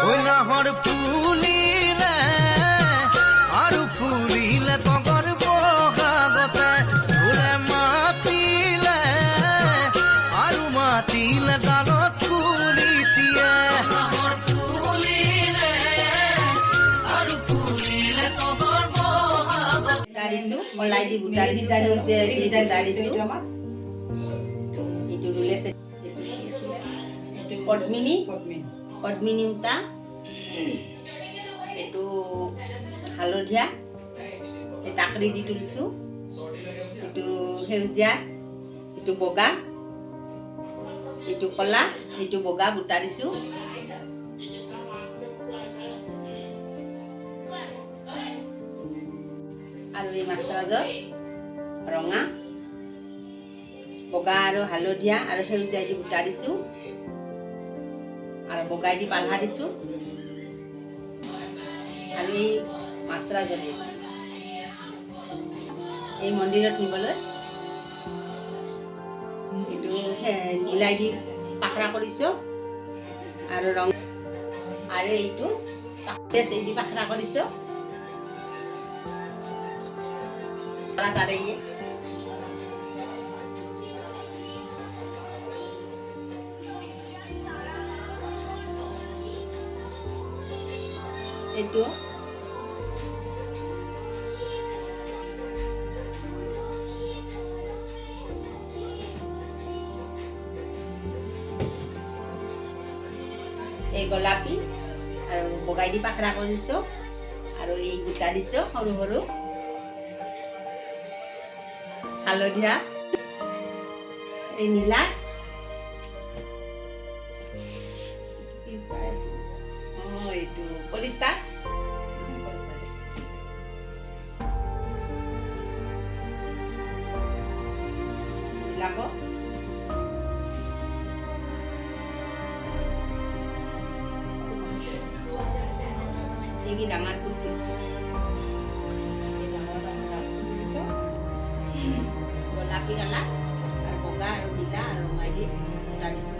নাহৰ ফুলিলে আৰু ফুলিলে তগৰ বগাগতে ফুলে মাতিলে আৰু মাতিলে গালত ফুলি দিয়ে নাহৰ ফুলিলে আৰু ফুলিলে তগৰ বগাগতে দাঁড়িছো মলাই দি বুটা ডিজাইন যে ডিজাইন দাঁড়িছো এইটো ৰুলেছে এইটো পদ্মিনী পদ্মিনী সূতা এইটো হালধীয়া এই টাকৰি দি তুলিছো এইটো সেউজীয়া এইটো বগা এইটো কলা এইটো বগা বুটা দিছো আৰু এই মাছৰাজৰ ৰঙা বগা আৰু হালধীয়া আৰু সেউজীয়া দি বুটা দিছো আৰু বগাই দি পালহা দিছো আৰু এই মাছৰাজৰ এই মন্দিৰত নিবলৈ এইটো নীলাই দি পাখৰা কৰিছো আৰু ৰং আৰু এইটো এই দি পাখৰা কৰিছো তাৰে এইটো এই গোলাপী আৰু বগাই দি পাখৰা কৰিছো আৰু এই গোটা দিছো সৰু সৰু হালধীয়া এই নীলা এইটো পলিষ্টাৰ বিলাকো এই ডাঙৰ ফুল গোলাপী কালাৰ আৰু বগা আৰু নীলা আৰু ৰঙা দি বুটা দিছো